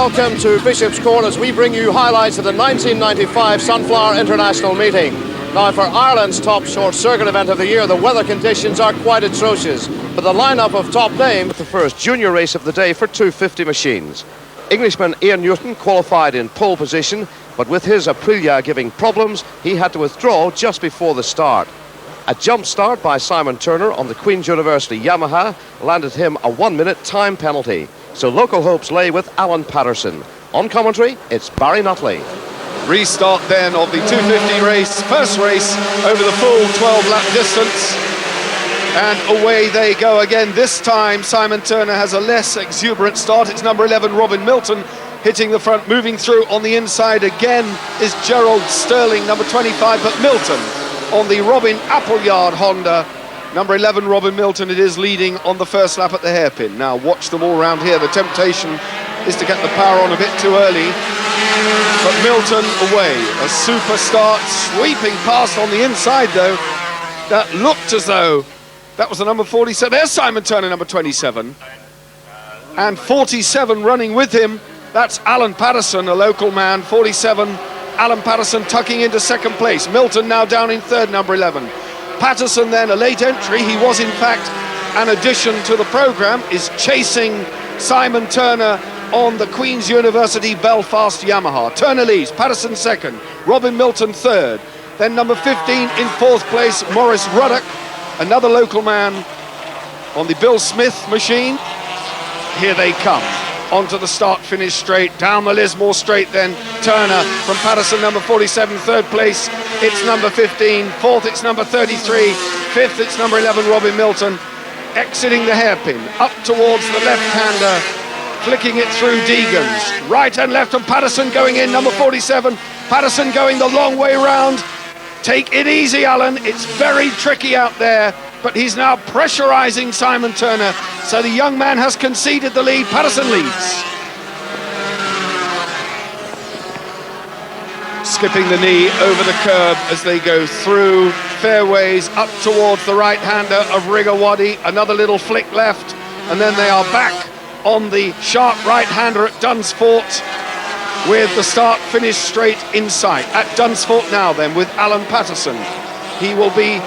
Welcome to Bishop's Court as we bring you highlights of the 1995 Sunflower International meeting. Now, for Ireland's top short circuit event of the year, the weather conditions are quite atrocious. But the lineup of top names, the first junior race of the day for 250 machines. Englishman Ian Newton qualified in pole position, but with his Aprilia giving problems, he had to withdraw just before the start. A jump start by Simon Turner on the Queen's University Yamaha landed him a 1-minute time penalty. So local hopes lay with Alan Patterson. On commentary, it's Barry Nutley. Restart then of the 250 race, first race over the full 12-lap distance. And away they go again. This time Simon Turner has a less exuberant start. It's number 11, Robin Milton, hitting the front. Moving through on the inside again is Gerald Sterling, number 25, but Milton on the Robin Appleyard Honda. Number 11, Robin Milton, it is leading on the first lap at the hairpin. Now watch them all around here. The temptation is to get the power on a bit too early. But Milton away. A super start, sweeping past on the inside though. That looked as though that was the number 47. There's Simon Turner, number 27. And 47 running with him. That's Alan Patterson, a local man, 47. Alan Patterson tucking into second place. Milton now down in third, number 11. Patterson then, a late entry. He was in fact an addition to the programme, is chasing Simon Turner on the Queen's University Belfast Yamaha. Turner leads, Patterson second, Robin Milton third. Then number 15 in fourth place, Maurice Ruddock, another local man on the Bill Smith machine. Here they come. Onto the start-finish straight, down the Lismore straight then, Turner from Patterson, number 47, third place, it's number 15, fourth it's number 33, fifth it's number 11, Robin Milton, exiting the hairpin, up towards the left-hander, flicking it through Deegan's, right and left, and Patterson going in, number 47, Patterson going the long way round. Take it easy, Alan, it's very tricky out there, but he's now pressurising Simon Turner, so the young man has conceded the lead. Patterson leads. Skipping the knee over the curb as they go through fairways up towards the right-hander of Rigawadi, another little flick left, and then they are back on the sharp right-hander at Dunsfort with the start-finish straight in sight. At Dunsfort now then with Alan Patterson. He will be,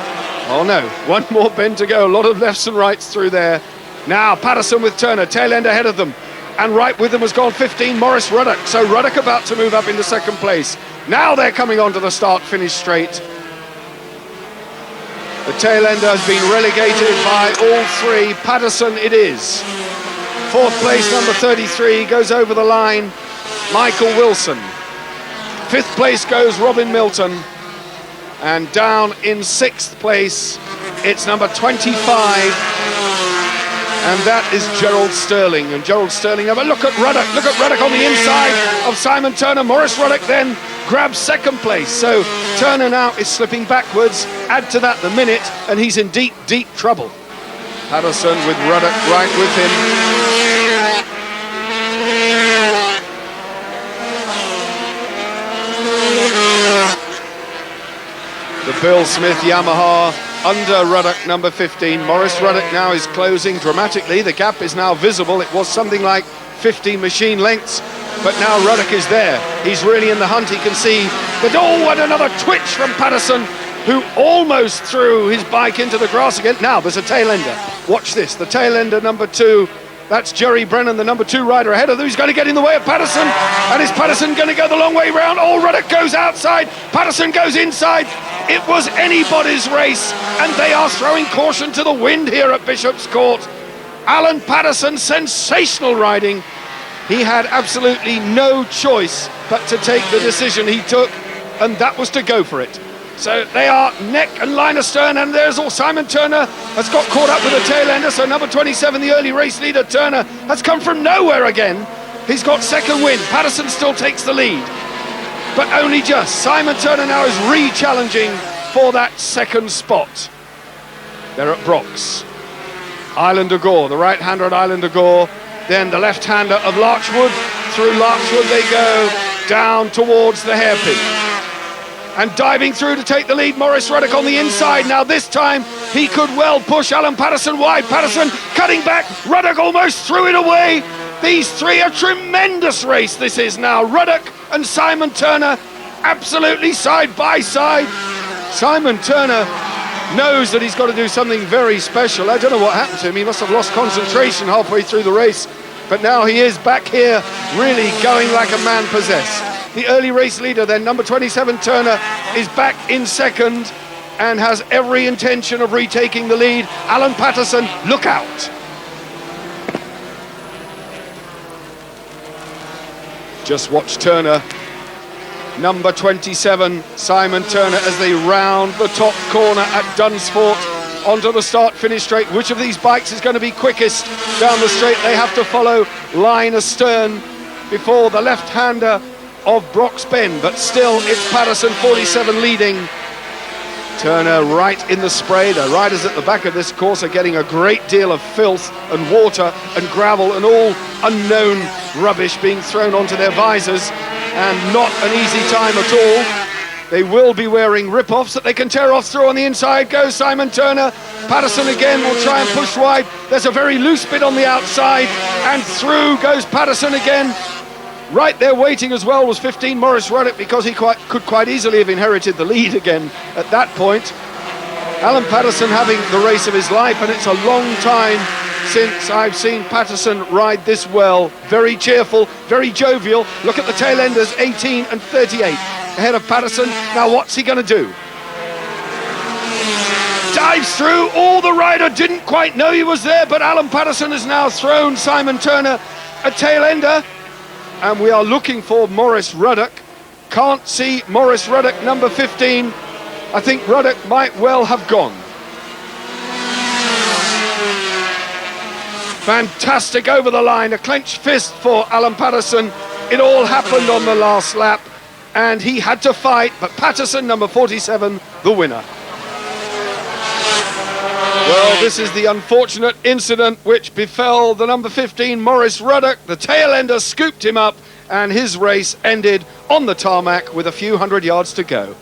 oh no, one more bend to go, a lot of lefts and rights through there. Now Patterson with Turner, tail end ahead of them, and right with them has gone 15, Maurice Ruddock. So Ruddock about to move up into second place. Now they're coming on to the start-finish straight. The tail ender has been relegated by all three. Patterson it is. Fourth place, number 33, goes over the line, Michael Wilson. Fifth place goes Robin Milton. And down in sixth place, it's number 25. And that is Gerald Sterling. And Gerald Sterling, look at Ruddock on the inside of Simon Turner. Maurice Ruddock then grabs second place. So Turner now is slipping backwards. Add to that the minute, and he's in deep, deep trouble. Patterson with Ruddock right with him. The Bill Smith Yamaha under Ruddock, number 15. Maurice Ruddock now is closing dramatically. The gap is now visible. It was something like 50 machine lengths, but now Ruddock is there. He's really in the hunt, he can see. But oh, and another twitch from Patterson, who almost threw his bike into the grass again. Now there's a tail ender. Watch this, the tail ender, number 2. That's Jerry Brennan, the number 2 rider ahead of them. He's going to get in the way of Patterson. And is Patterson going to go the long way round? Oh, Ruddock goes outside. Patterson goes inside. It was anybody's race. And they are throwing caution to the wind here at Bishop's Court. Alan Patterson, sensational riding. He had absolutely no choice but to take the decision he took. And that was to go for it. So they are neck and line astern, and there's all Simon Turner has got caught up with the tail ender. So number 27, the early race leader, Turner, has come from nowhere again. He's got second win. Patterson still takes the lead, but only just. Simon Turner now is re-challenging for that second spot. They're at Brock's. Islander Gore, the right-hander at Islander Gore, then the left-hander of Larchwood. Through Larchwood they go down towards the hairpin. And diving through to take the lead, Maurice Ruddock on the inside. Now this time he could well push Alan Patterson wide. Patterson cutting back, Ruddock almost threw it away. These three, a tremendous race this is now. Ruddock and Simon Turner absolutely side by side. Simon Turner knows that he's got to do something very special. I don't know what happened to him. He must have lost concentration halfway through the race. But now he is back here, really going like a man possessed. The early race leader then, number 27 Turner, is back in second and has every intention of retaking the lead. Alan Patterson, look out. Just watch Turner, number 27, Simon Turner, as they round the top corner at Dunsport onto the start-finish straight. Which of these bikes is going to be quickest down the straight? They have to follow line astern before the left-hander of Brock's Bend, but still it's Patterson, 47, leading. Turner right in the spray. The riders at the back of this course are getting a great deal of filth and water and gravel and all unknown rubbish being thrown onto their visors, and not an easy time at all. They will be wearing rip-offs that they can tear off through. On the inside goes Simon Turner. Patterson again will try and push wide. There's a very loose bit on the outside, and through goes Patterson again. Right there waiting as well was 15 Maurice Ruddock, because he could quite easily have inherited the lead again at that point. Alan Patterson having the race of his life, and it's a long time since I've seen Patterson ride this well. Very cheerful, very jovial. Look at the tail enders, 18 and 38 ahead of Patterson. Now what's he going to do? Dives through. Oh, the rider didn't quite know he was there, but Alan Patterson has now thrown Simon Turner a tail ender. And we are looking for Maurice Ruddock. Can't see Maurice Ruddock, number 15. I think Ruddock might well have gone. Fantastic over the line, a clenched fist for Alan Patterson. It all happened on the last lap, and he had to fight, but Patterson, number 47, the winner. Well, this is the unfortunate incident which befell the number 15, Maurice Ruddock. The tail ender scooped him up, and his race ended on the tarmac with a few hundred yards to go.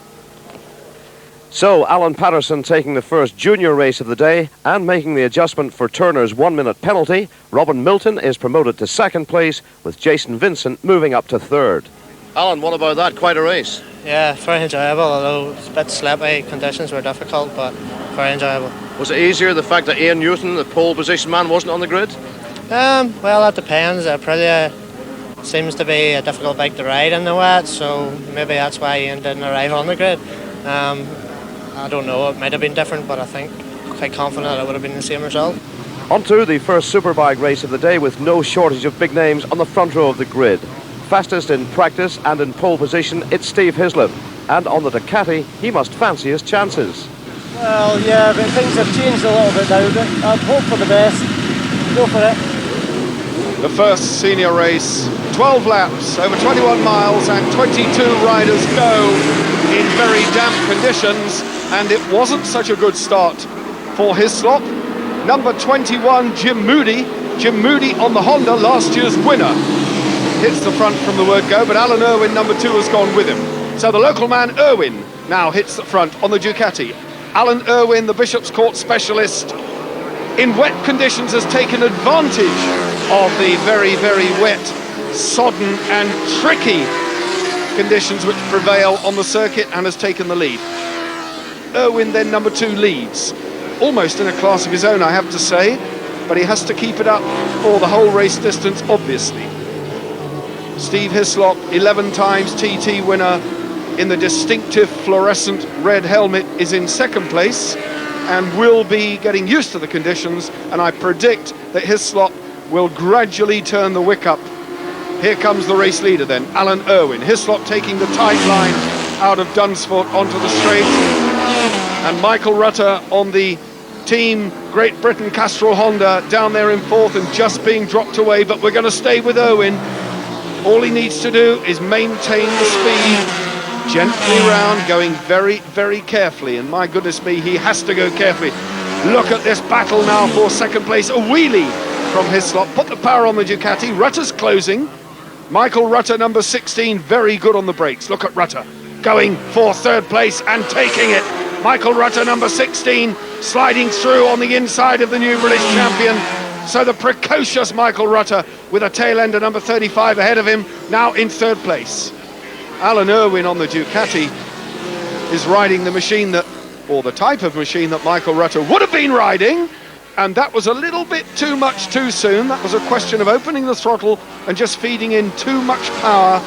So, Alan Patterson taking the first junior race of the day and making the adjustment for Turner's 1-minute penalty. Robin Milton is promoted to second place, with Jason Vincent moving up to third. Alan, what about that? Quite a race. Yeah, very enjoyable, although it's a bit slippy. Conditions were difficult, but very enjoyable. Was it easier, the fact that Ian Newton, the pole position man, wasn't on the grid? Well, that depends. Aprilia seems to be a difficult bike to ride in the wet, so maybe that's why Ian didn't arrive on the grid. I don't know, it might have been different, but I think quite confident it would have been the same result. On to the first superbike race of the day, with no shortage of big names on the front row of the grid. Fastest in practice and in pole position, it's Steve Hislop. And on the Ducati, he must fancy his chances. Well, yeah, but things have changed a little bit now, but I'd hope for the best. Go for it. The first senior race, 12 laps, over 21 miles, and 22 riders go in very damp conditions, and it wasn't such a good start for Hislop. Number 21, Jim Moody on the Honda, last year's winner, hits the front from the word go, but Alan Irwin, number 2, has gone with him. So the local man, Irwin, now hits the front on the Ducati. Alan Irwin, the Bishop's Court specialist, in wet conditions has taken advantage of the very, very wet, sodden and tricky conditions which prevail on the circuit, and has taken the lead. Irwin then, number 2, leads. Almost in a class of his own, I have to say, but he has to keep it up for the whole race distance, obviously. Steve Hislop, 11 times TT winner in the distinctive fluorescent red helmet, is in second place and will be getting used to the conditions, and I predict that Hislop will gradually turn the wick up. Here comes the race leader then, Alan Irwin. Hislop taking the tight line out of Dunsport onto the straight, and Michael Rutter on the Team Great Britain Castrol Honda down there in fourth and just being dropped away, but we're going to stay with Irwin. All he needs to do is maintain the speed, gently round, going very, very carefully, and my goodness me, he has to go carefully. Look at this battle now for second place, a wheelie from Hislop, put the power on the Ducati. Rutter's closing. Michael Rutter, number 16, very good on the brakes. Look at Rutter going for third place and taking it. Michael Rutter, number 16, sliding through on the inside of the new British champion. So the precocious Michael Rutter with a tail ender number 35 ahead of him, now in third place. Alan Irwin on the Ducati is riding the machine that, or the type of machine that Michael Rutter would have been riding, and that was a little bit too much too soon. That was a question of opening the throttle and just feeding in too much power.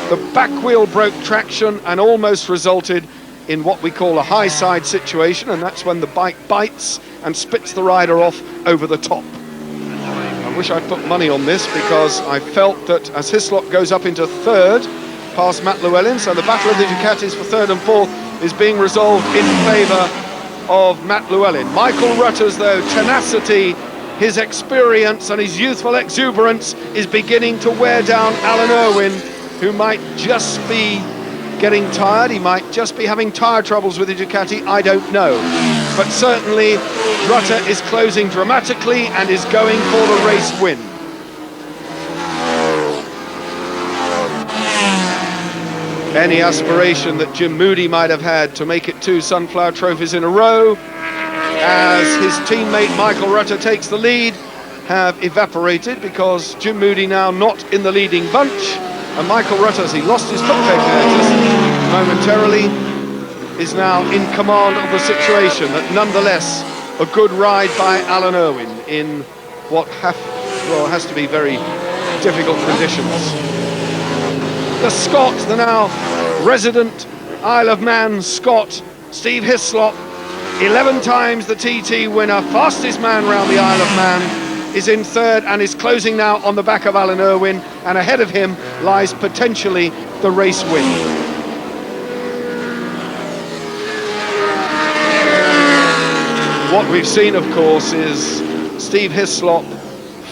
The back wheel broke traction and almost resulted in what we call a high side situation, and that's when the bike bites and spits the rider off over the top. I wish I'd put money on this, because I felt that as Hislop goes up into third past Matt Llewellyn, so the battle of the Ducatis for third and fourth is being resolved in favour of Matt Llewellyn. Michael Rutter's, though, tenacity, his experience and his youthful exuberance is beginning to wear down Alan Irwin, who might just be getting tired. He might just be having tyre troubles with the Ducati, I don't know. But certainly Rutter is closing dramatically and is going for the race win. Any aspiration that Jim Moody might have had to make it 2 Sunflower Trophies in a row, as his teammate Michael Rutter takes the lead, have evaporated, because Jim Moody now not in the leading bunch, and Michael Rutter, as he lost his top peg there just momentarily, is now in command of the situation. But nonetheless, a good ride by Alan Irwin in what has to be very difficult conditions. The Scot, the now resident Isle of Man Scot, Steve Hislop, 11 times the TT winner, fastest man round the Isle of Man, is in third and is closing now on the back of Alan Irwin, and ahead of him lies potentially the race win. What we've seen, of course, is Steve Hislop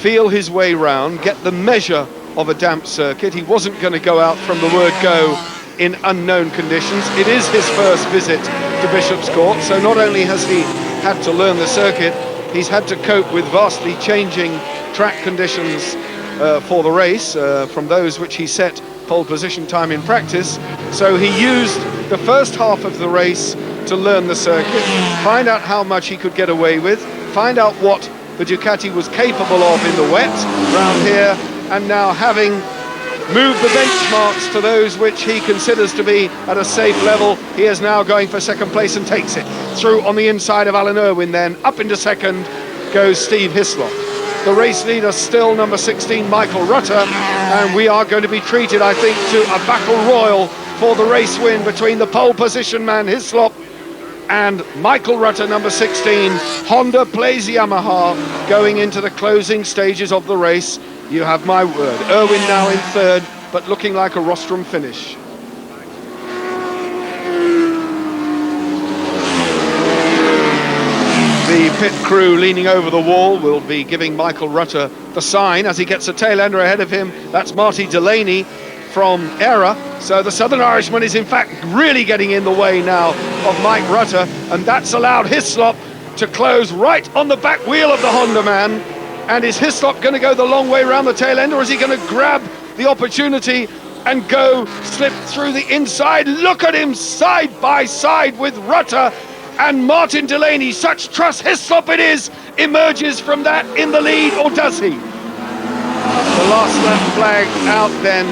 feel his way round, get the measure of a damp circuit. He wasn't going to go out from the word go in unknown conditions. It is his first visit to Bishop's Court, so not only has he had to learn the circuit, he's had to cope with vastly changing track conditions for the race from those which he set pole position time in practice. So he used the first half of the race to learn the circuit, find out how much he could get away with, find out what the Ducati was capable of in the wet round here, and now, having moved the benchmarks to those which he considers to be at a safe level, he is now going for second place and takes it through on the inside of Alan Irwin. Then up into second goes Steve Hislop. The race leader still number 16, Michael Rutter, and we are going to be treated, I think, to a battle royal for the race win between the pole position man Hislop and Michael Rutter, number 16. Honda plays Yamaha going into the closing stages of the race. You have my word. Irwin now in third, but looking like a rostrum finish. The pit crew leaning over the wall will be giving Michael Rutter the sign as he gets a tail ender ahead of him. That's Marty Delaney from Era. So the Southern Irishman is in fact really getting in the way now of Mike Rutter, and that's allowed Hislop to close right on the back wheel of the Honda man. And is Hislop going to go the long way around the tail end, or is he going to grab the opportunity and go slip through the inside? Look at him side by side with Rutter and Martin Delaney. Such trust. Hislop it is, emerges from that in the lead, or does he? The last lap flag out then.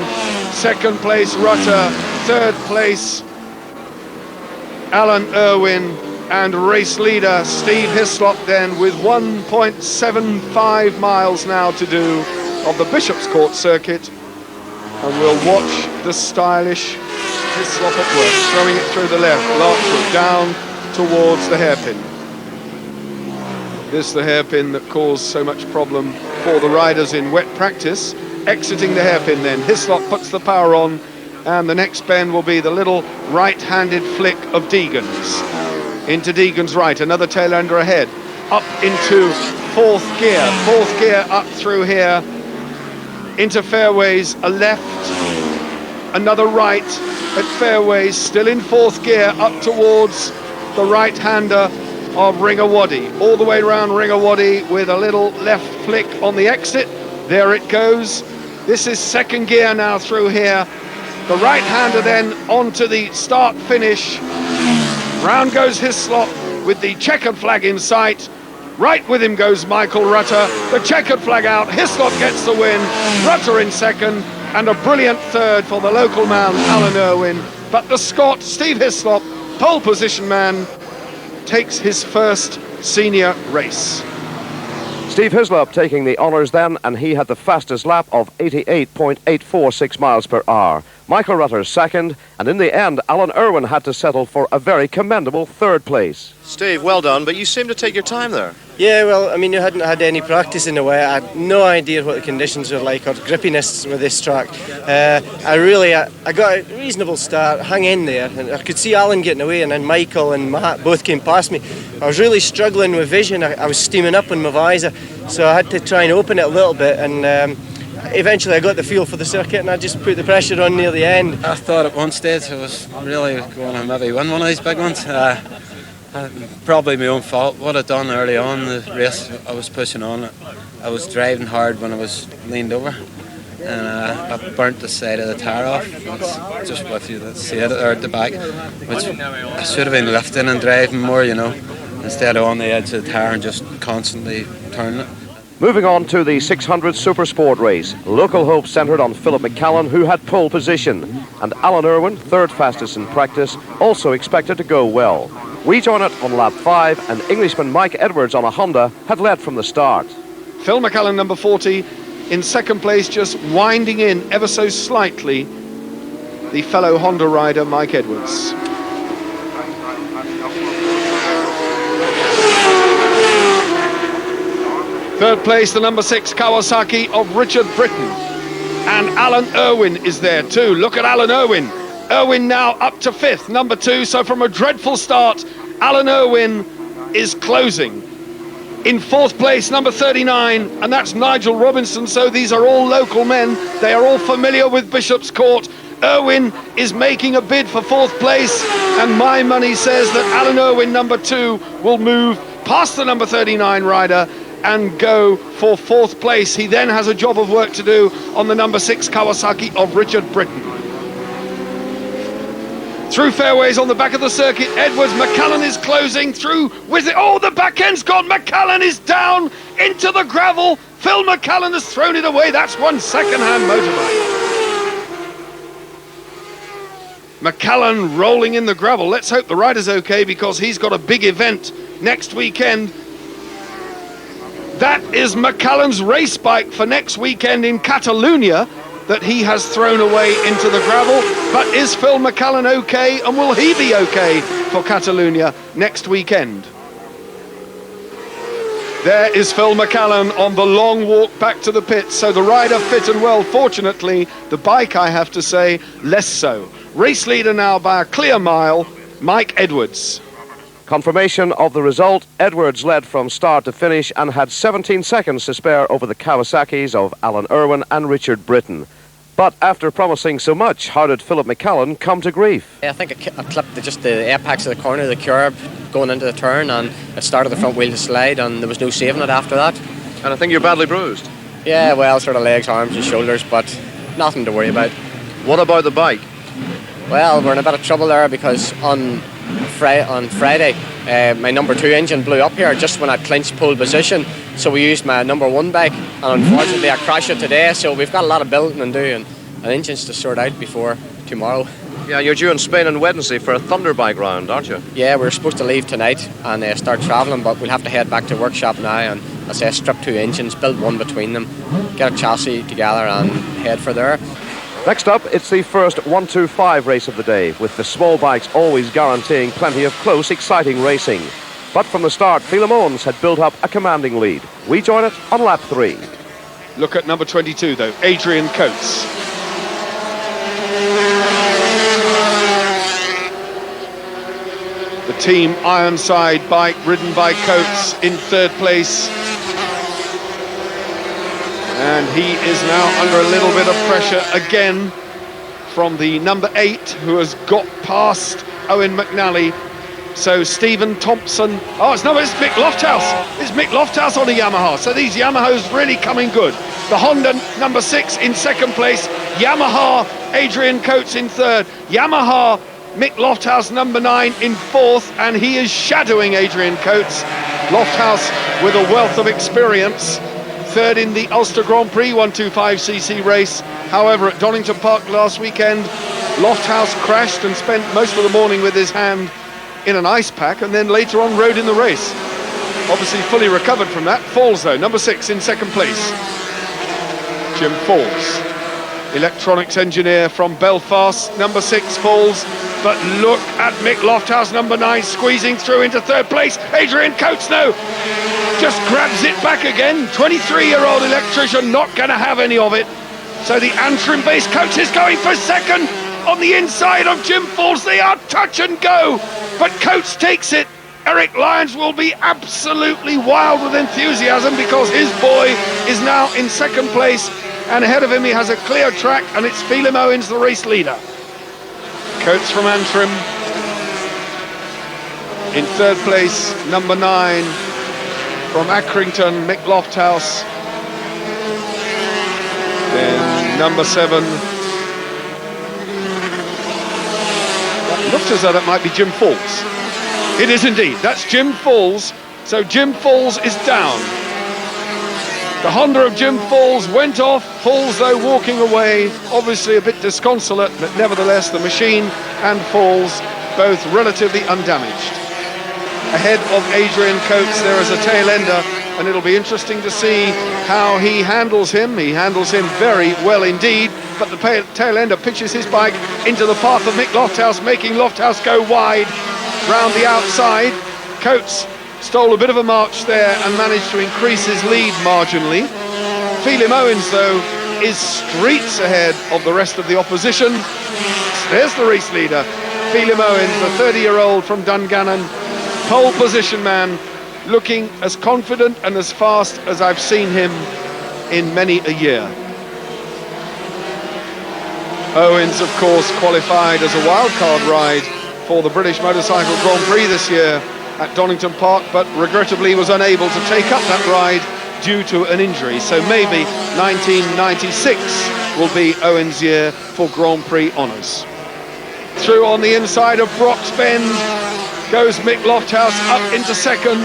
Second place Rutter, third place Alan Irwin, and race leader Steve Hislop then with 1.75 miles now to do of the Bishop's Court circuit. And we'll watch the stylish Hislop at work, throwing it through the left, Larkwood down towards the hairpin. This the hairpin that caused so much problem for the riders in wet practice. Exiting the hairpin then, Hislop puts the power on, and the next bend will be the little right-handed flick of Deegan's. Into Deegan's right, another tail ender ahead, up into fourth gear up through here, into fairways, a left, another right at fairways, still in fourth gear, up towards the right-hander of Ringawaddy, all the way around Ringawaddy with a little left flick on the exit. There it goes. This is second gear now through here. The right-hander then onto the start-finish. Round goes Hislop with the checkered flag in sight, Right with him goes Michael Rutter. The checkered flag out. Hislop gets the win. Rutter in second. And a brilliant third for the local man, Alan Irwin. But the Scot, Steve Hislop, pole position man, takes his first senior race. Steve Hislop taking the honours then, and he had the fastest lap of 88.846 miles per hour. Michael Rutter second, and in the end, Alan Irwin had to settle for a very commendable third place. Steve, well done, but you seem to take your time there. Yeah, well, I mean, you hadn't had any practice in a way. I had no idea what the conditions were like or grippiness with this track. I got a reasonable start, hung in there, and I could see Alan getting away, and then Michael and Matt both came past me. I was really struggling with vision. I was steaming up on my visor, so I had to try and open it a little bit, and eventually I got the feel for the circuit, and I just put the pressure on near the end. I thought at one stage I was really going to maybe win one of these big ones. Probably my own fault. What I'd done early on in the race, I was pushing on it. I was driving hard when I was leaned over, and I burnt the side of the tyre off. It's just with you, let's see it there at the back, which I should have been lifting and driving more, you know, instead of on the edge of the tyre and just constantly turning it. Moving on to the 600 Super Sport race, local hope centred on Philip McCallan, who had pole position, and Alan Irwin, third fastest in practice, also expected to go well. We join it on lap 5, and Englishman Mike Edwards on a Honda had led from the start. Phil McCallan, number 40, in second place, just winding in ever so slightly the fellow Honda rider, Mike Edwards. Third place, the number 6 Kawasaki of Richard Britton. And Alan Irwin is there too. Look at Alan Irwin. Irwin now up to 5th, number 2. So from a dreadful start, Alan Irwin is closing. In 4th place, number 39, and that's Nigel Robinson. So these are all local men. They are all familiar with Bishop's Court. Irwin is making a bid for 4th place, and my money says that Alan Irwin, number 2, will move past the number 39 rider and go for 4th place. He then has a job of work to do on the number 6 Kawasaki of Richard Britton. Through fairways on the back of the circuit, Edwards, McCallan is closing through with it. Oh, the back end's gone. McCallan is down into the gravel. Phil McCallan has thrown it away. That's one second-hand motorbike. McCallan rolling in the gravel. Let's hope the rider's okay, because he's got a big event next weekend. That is McCallan's race bike for next weekend in Catalonia that he has thrown away into the gravel. But is Phil McCallan okay, and will he be okay for Catalonia next weekend? There is Phil McCallan on the long walk back to the pits. So the rider fit and well. Fortunately, the bike, I have to say, less so. Race leader now by a clear mile, Mike Edwards. Confirmation of the result, Edwards led from start to finish and had 17 seconds to spare over the Kawasaki's of Alan Irwin and Richard Britton. But after promising so much, how did Philip McCallan come to grief? I think I clipped just the apex of the corner of the curb going into the turn, and it started the front wheel to slide, and there was no saving it after that. And I think you're badly bruised. Yeah, well, sort of legs, arms and shoulders, but nothing to worry about. What about the bike? Well, we're in a bit of trouble there, because on Friday, my number 2 engine blew up here just when I clinched pole position, so we used my number 1 bike, and unfortunately I crashed it today, so we've got a lot of building and doing, and engines to sort out before tomorrow. Yeah, you're due in Spain on Wednesday for a Thunder bike round, aren't you? Yeah, we're supposed to leave tonight and start travelling, but we'll have to head back to workshop now and, as I say, strip 2 engines, build 1 between them, get a chassis together and head for there. Next up, it's the first 125 race of the day, with the small bikes always guaranteeing plenty of close, exciting racing. But from the start, Philemon's had built up a commanding lead. We join it on lap 3. Look at number 22, though, Adrian Coates. The Team Ironside bike, ridden by Coates, in 3rd place. And he is now under a little bit of pressure again from the number 8, who has got past Owen McNally. So Stephen Thompson, it's Mick Lofthouse. It's Mick Lofthouse on a Yamaha. So these Yamahas really coming good. The Honda number 6 in 2nd place. Yamaha, Adrian Coates in 3rd. Yamaha, Mick Lofthouse, number 9, in 4th, and he is shadowing Adrian Coates. Lofthouse with a wealth of experience. 3rd in the Ulster Grand Prix 125cc race. However, at Donington Park last weekend, Lofthouse crashed and spent most of the morning with his hand in an ice pack, and then later on rode in the race. Obviously fully recovered from that. Falls though, number 6 in 2nd place. Jim Falls, electronics engineer from Belfast, number 6 Falls. But look at Mick Lofthouse, number 9, squeezing through into 3rd place. Adrian Coates, no, just grabs it back again. 23-year-old electrician, not going to have any of it. So the Antrim-based Coates is going for 2nd on the inside of Jim Falls. They are touch and go, but Coates takes it. Eric Lyons will be absolutely wild with enthusiasm because his boy is now in 2nd place, and ahead of him he has a clear track, and it's Phelim Owens, the race leader. Coates from Antrim in 3rd place, number 9 from Accrington, Mick Lofthouse. Then number 7, that looks as though that might be Jim Falls. It is indeed, that's Jim Falls. So Jim Falls is down. The Honda of Jim Falls went off. Falls, though, walking away, obviously a bit disconsolate, but nevertheless the machine and Falls both relatively undamaged. Ahead of Adrian Coates there is a tail ender, and it'll be interesting to see how he handles him. He handles him very well indeed, but the tail ender pitches his bike into the path of Mick Lofthouse, making Lofthouse go wide round the outside. Coates stole a bit of a march there and managed to increase his lead marginally. Phelim Owens, though, is streets ahead of the rest of the opposition. There's the race leader, Phelim Owens, the 30-year-old from Dungannon, pole position man, looking as confident and as fast as I've seen him in many a year. Owens, of course, qualified as a wildcard ride for the British Motorcycle Grand Prix this year at Donington Park, but regrettably was unable to take up that ride due to an injury. So maybe 1996 will be Owens' year for Grand Prix honours. Through on the inside of Brock's Bend goes Mick Lofthouse up into 2nd,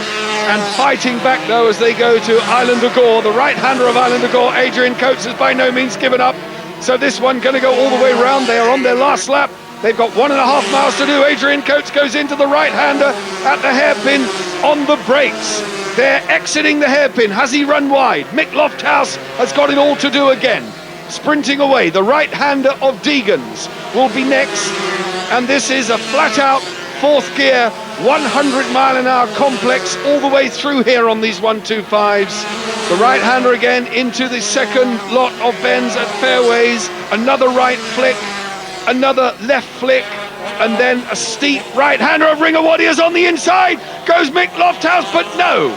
and fighting back though as they go to Island of Gore. The right-hander of Island of Gore, Adrian Coates, has by no means given up. So this one going to go all the way round. They are on their last lap. They've got 1.5 miles to do. Adrian Coates goes into the right-hander at the hairpin on the brakes. They're exiting the hairpin. Has he run wide? Mick Lofthouse has got it all to do again. Sprinting away, the right-hander of Deegan's will be next. And this is a flat-out 4th gear, 100-mile-an-hour complex all the way through here on these 125s. The right-hander again into the 2nd lot of bends at fairways. Another right flick, another left flick, and then a steep right-hander of Ringawaddy is on the inside. Goes Mick Lofthouse, but no.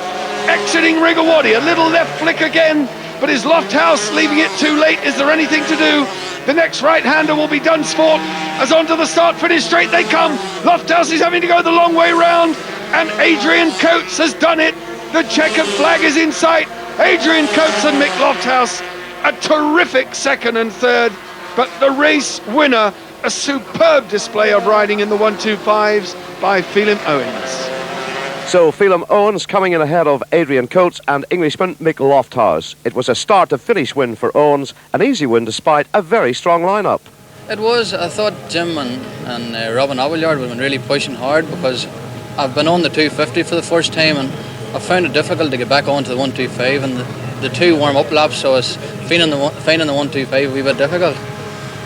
Exiting Ringawaddy, a little left flick again, but is Lofthouse leaving it too late? Is there anything to do? The next right-hander will be Dunsford, as onto the start-finish straight they come. Lofthouse is having to go the long way round, and Adrian Coates has done it. The checkered flag is in sight. Adrian Coates and Mick Lofthouse, a terrific 2nd and 3rd, but the race winner, a superb display of riding in the 125s by Phelim Owens. So Phelim Owens coming in ahead of Adrian Coates and Englishman Mick Lofthouse. It was a start-to-finish win for Owens, an easy win despite a very strong lineup. It was. I thought Jim and Robin Appleyard would have been really pushing hard, because I've been on the 250 for the first time and I found it difficult to get back onto the 125, and the 2 warm-up laps, so it's finding the 125 a wee bit difficult.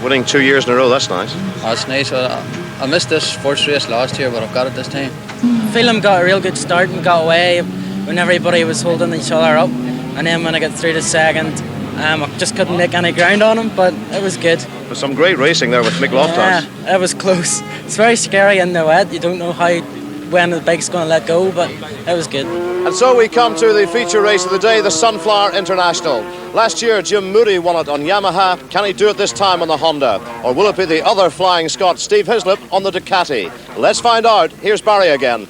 Winning 2 years in a row, that's nice. That's nice. I missed this first race last year, but I've got it this time. Phelim got a real good start and got away when everybody was holding each other up, and then when I got through to 2nd, I just couldn't make any ground on him, but it was good. There's some great racing there with Mick Lofthouse. Yeah, it was close. It's very scary in the wet. You don't know when the bike's going to let go, but it was good. And so we come to the feature race of the day, the Sunflower International. Last year, Jim Moody won it on Yamaha. Can he do it this time on the Honda? Or will it be the other flying Scot, Steve Hislop, on the Ducati? Let's find out. Here's Barry again.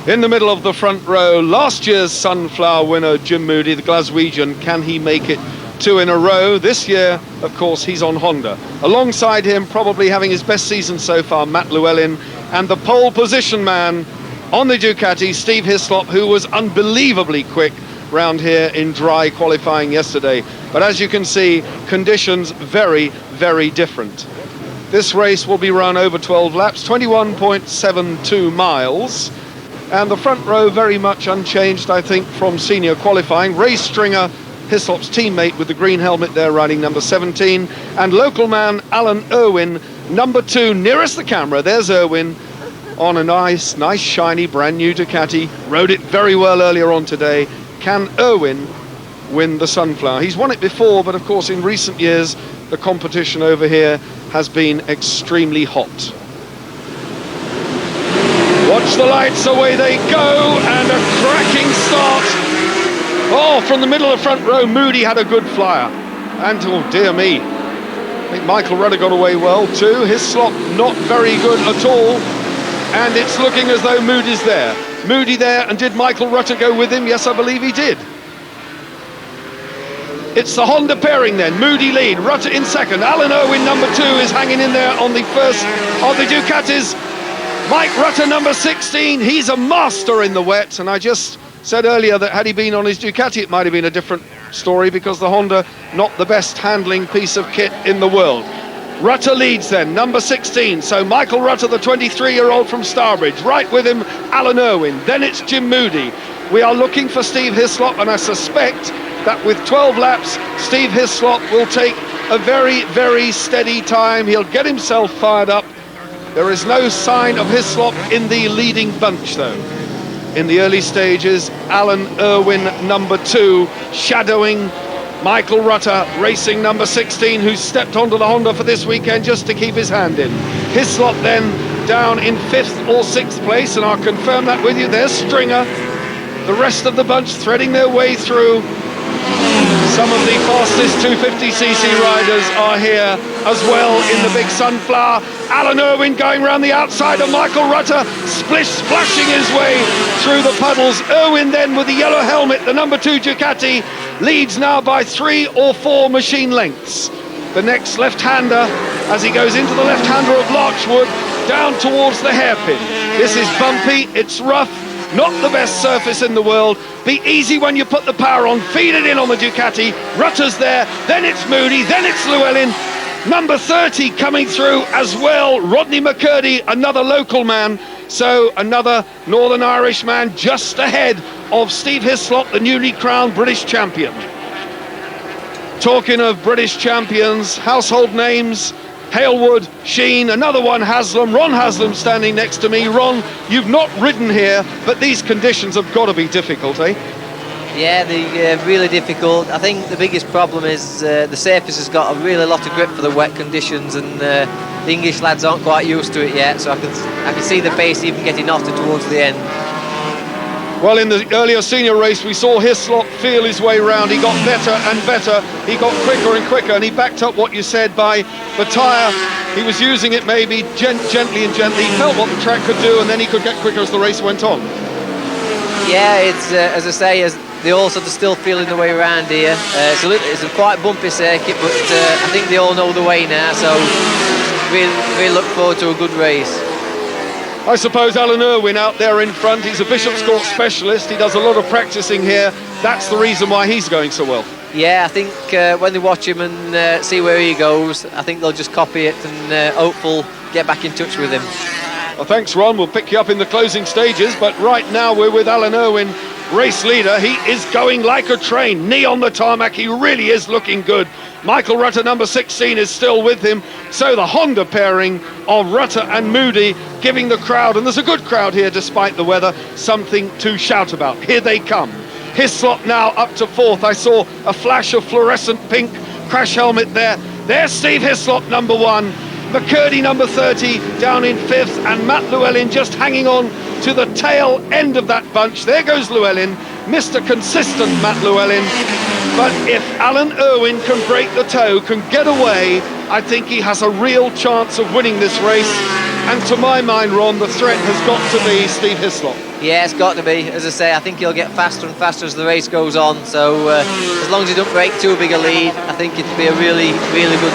In the middle of the front row, last year's Sunflower winner, Jim Moody, the Glaswegian. Can he make it 2 in a row. This year, of course, he's on Honda. Alongside him, probably having his best season so far, Matt Llewellyn, and the pole position man on the Ducati, Steve Hislop, who was unbelievably quick round here in dry qualifying yesterday. But as you can see, conditions very, very different. This race will be run over 12 laps, 21.72 miles. And the front row very much unchanged, I think, from senior qualifying. Ray Stringer, Hislop's teammate with the green helmet there, riding number 17. And local man Alan Irwin, number 2, nearest the camera. There's Irwin on a nice, shiny, brand new Ducati. Rode it very well earlier on today. Can Irwin win the Sunflower? He's won it before, but of course in recent years the competition over here has been extremely hot. Watch the lights, away they go, and a cracking start. Oh, from the middle of the front row, Moody had a good flyer. And, oh dear me, I think Michael Rudder got away well too. Hislop not very good at all. And it's looking as though Moody's there. Moody there, and did Michael Rutter go with him? Yes, I believe he did. It's the Honda pairing then. Moody lead, Rutter in second. Alan Irwin, number 2, is hanging in there on the first of the Ducatis. Mike Rutter, number 16, he's a master in the wet. And I just said earlier that had he been on his Ducati, it might have been a different story, because the Honda, not the best handling piece of kit in the world. Rutter leads then, number 16. So Michael Rutter, the 23-year-old from Starbridge, right with him, Alan Irwin. Then it's Jim Moody. We are looking for Steve Hislop, and I suspect that with 12 laps, Steve Hislop will take a very, very steady time. He'll get himself fired up. There is no sign of Hislop in the leading bunch, though. In the early stages, Alan Irwin, number 2, shadowing Michael Rutter, racing number 16, who's stepped onto the Honda for this weekend just to keep his hand in. Hislop then down in 5th or 6th place, and I'll confirm that with you. There's Stringer. The rest of the bunch threading their way through. Some of the fastest 250cc riders are here as well in the big Sunflower. Alan Irwin going around the outside of Michael Rutter, splashing his way through the puddles. Irwin then with the yellow helmet, the number 2 Ducati, leads now by 3 or 4 machine lengths. The next left-hander, as he goes into the left-hander of Larchwood, down towards the hairpin. This is bumpy, it's rough, not the best surface in the world. Be easy when you put the power on, feed it in on the Ducati. Rutter's there, then it's Moody, then it's Llewellyn. Number 30 coming through as well, Rodney McCurdy, another local man. So another Northern Irish man just ahead of Steve Hislop, the newly crowned British champion. Talking of British champions, household names, Halewood, Sheen, another one, Haslam, Ron Haslam standing next to me. Ron, you've not ridden here, but these conditions have got to be difficult, eh? Yeah, they're really difficult. I think the biggest problem is the surface has got a really lot of grip for the wet conditions, and the English lads aren't quite used to it yet, so I can see the pace even getting knotted towards the end. Well, in the earlier senior race, we saw Hislop feel his way round. He got better and better. He got quicker and quicker, and he backed up what you said by the tyre. He was using it maybe gently and gently. He felt what the track could do, and then he could get quicker as the race went on. Yeah, it's as I say, they all sort of still feeling the way around here. It's a quite bumpy circuit, but I think they all know the way now, so we look forward to a good race. I suppose Alan Irwin out there in front, he's a Bishop's Court specialist, he does a lot of practicing here. That's the reason why he's going so well. Yeah, I think when they watch him and see where he goes, I think they'll just copy it and hopefully get back in touch with him. Well, thanks, Ron. We'll pick you up in the closing stages, but right now we're with Alan Irwin, race leader. He is going like a train, knee on the tarmac. He really is looking good. Michael Rutter, number 16, is still with him. So the Honda pairing of Rutter and Moody giving the crowd, and there's a good crowd here despite the weather, something to shout about. Here they come. Hislop now up to 4th. I saw a flash of fluorescent pink crash helmet there. There's Steve Hislop, number 1. McCurdy, number 30, down in 5th, and Matt Llewellyn just hanging on to the tail end of that bunch. There goes Llewellyn, Mr. Consistent Matt Llewellyn. But if Alan Irwin can break the toe, can get away, I think he has a real chance of winning this race. And to my mind, Ron, the threat has got to be Steve Hislop. Yeah, it's got to be. As I say, I think he'll get faster and faster as the race goes on. So as long as he don't break too big a lead, I think it'd be a really, really good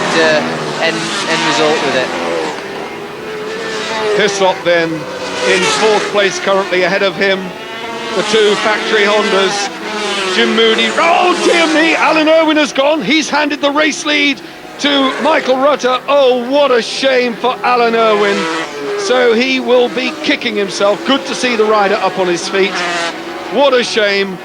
end result with it. Hislop then in 4th place currently, ahead of him the 2 factory Hondas. Jim Moody, oh dear me, Alan Irwin has gone. He's handed the race lead to Michael Rutter. Oh, what a shame for Alan Irwin. So he will be kicking himself. Good to see the rider up on his feet. What a shame.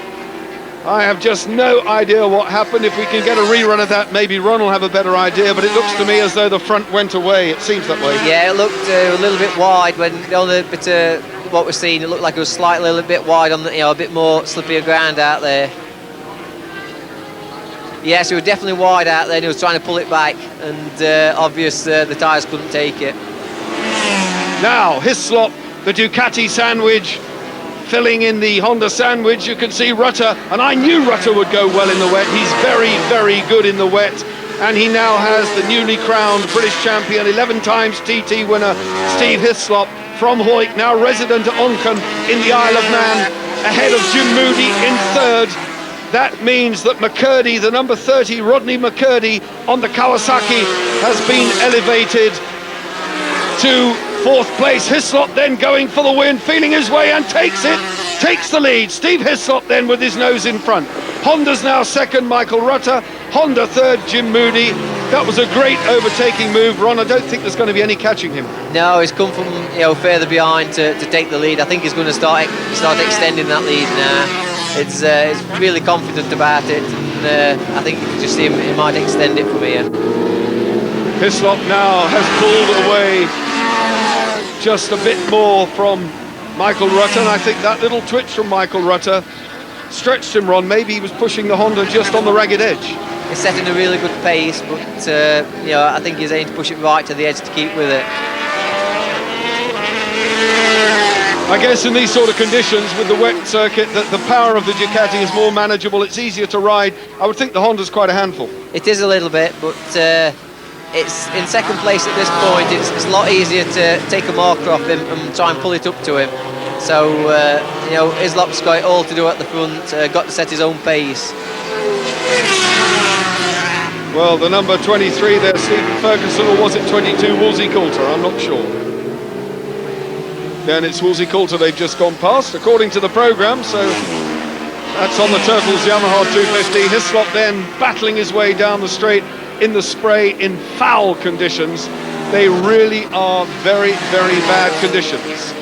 I have just no idea what happened. If we can get a rerun of that, maybe Ron will have a better idea, but it looks to me as though the front went away. It seems that way. Yeah, it looked a little bit wide when on the bit what we're seeing. It looked like it was slightly a little bit wide on the, a bit more slippier ground out there. Yes, he was definitely wide out there and he was trying to pull it back, and obvious the tyres couldn't take it. Now, Hislop, the Ducati sandwich, filling in the Honda sandwich. You can see Rutter, and I knew Rutter would go well in the wet. He's very, very good in the wet, and he now has the newly crowned British champion, 11 times TT winner, Steve Hislop from Hoyk, now resident at Onchan in the Isle of Man, ahead of Jim Moody in 3rd. That means that McCurdy, the number 30, Rodney McCurdy on the Kawasaki, has been elevated to 4th place. Hislop then going for the win, feeling his way and takes it, takes the lead. Steve Hislop then with his nose in front. Honda's now 2nd, Michael Rutter. Honda 3rd, Jim Moody. That was a great overtaking move, Ron. I don't think there's going to be any catching him. No, he's come from further behind to take the lead. I think he's going to start extending that lead now. He's really confident about it, and I think you can just see him, he might extend it from here. Hislop now has pulled away just a bit more from Michael Rutter, and I think that little twitch from Michael Rutter stretched him, Ron. Maybe he was pushing the Honda just on the ragged edge. He's setting a really good pace, but I think he's aiming to push it right to the edge to keep with it. I guess in these sort of conditions with the wet circuit, that the power of the Ducati is more manageable, it's easier to ride. I would think the Honda's quite a handful. It is a little bit, but it's in 2nd place at this point. It's a lot easier to take a marker off him and try and pull it up to him. So Hislop's got it all to do at the front, got to set his own pace. Well, the number 23 there, Stephen Ferguson, or was it 22, Wolsey Coulter? I'm not sure. Then it's Wolsey Coulter they've just gone past, according to the programme, so that's on the Turtles Yamaha 250. Hislop then battling his way down the straight in the spray in foul conditions. They really are very, very bad conditions.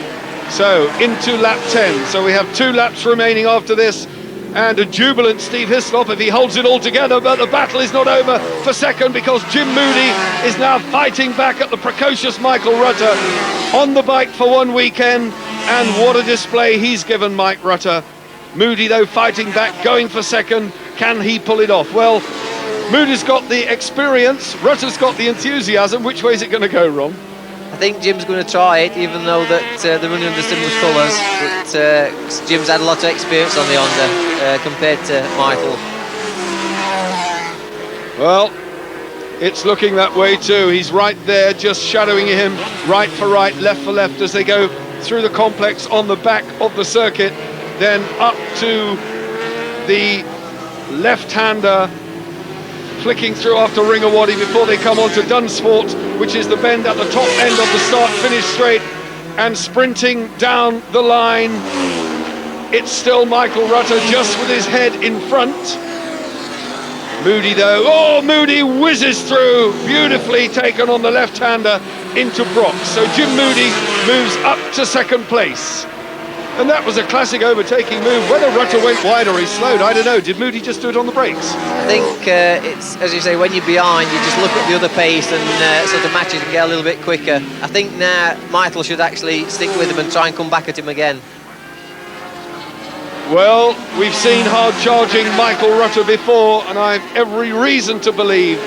So into lap 10, so we have 2 laps remaining after this, and a jubilant Steve Hislop if he holds it all together, but the battle is not over for 2nd, because Jim Moody is now fighting back at the precocious Michael Rutter on the bike for one weekend, and what a display he's given Mike Rutter. Moody though fighting back, going for 2nd. Can he pull it off? Well, Moody's got the experience, Rutter's got the enthusiasm. Which way is it going to go, Ron? I think Jim's going to try it, even though that they're running under similar colours. But Jim's had a lot of experience on the Honda compared to Michael. Well, it's looking that way too. He's right there, just shadowing him, right for right, left for left, as they go through the complex on the back of the circuit, then up to the left-hander, flicking through after Ringawadi before they come on to Dunsfort, which is the bend at the top end of the start-finish straight, and sprinting down the line. It's still Michael Rutter just with his head in front. Moody though, oh, Moody whizzes through, beautifully taken on the left-hander into Brock. So Jim Moody moves up to 2nd place. And that was a classic overtaking move. Whether Rutter went wide or he slowed, I don't know. Did Moody just do it on the brakes? I think it's, as you say, when you're behind, you just look at the other pace and sort of match it and get a little bit quicker. I think now Michael should actually stick with him and try and come back at him again. Well, we've seen hard-charging Michael Rutter before, and I've every reason to believe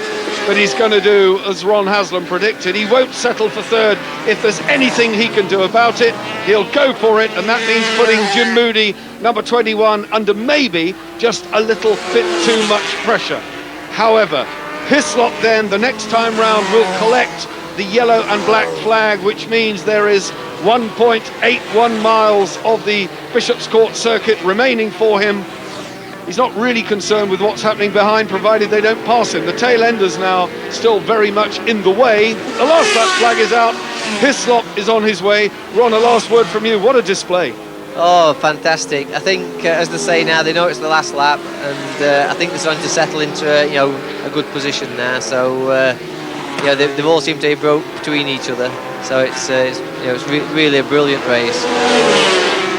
that he's going to do as Ron Haslam predicted. He won't settle for 3rd. If there's anything he can do about it, he'll go for it, and that means putting Jim Moody, number 21, under maybe just a little bit too much pressure. However, Hislop then, the next time round, will collect the yellow and black flag, which means there is 1.81 miles of the Bishop's Court circuit remaining for him. He's not really concerned with what's happening behind, provided they don't pass him. The tail enders now still very much in the way. The last lap flag is out. Hislop is on his way. Ron, a last word from you. What a display. Oh, fantastic. I think, as they say now, they know it's the last lap, and I think they're starting to settle into a good position now. So, they've all seemed to have broke between each other. So it's really a brilliant race.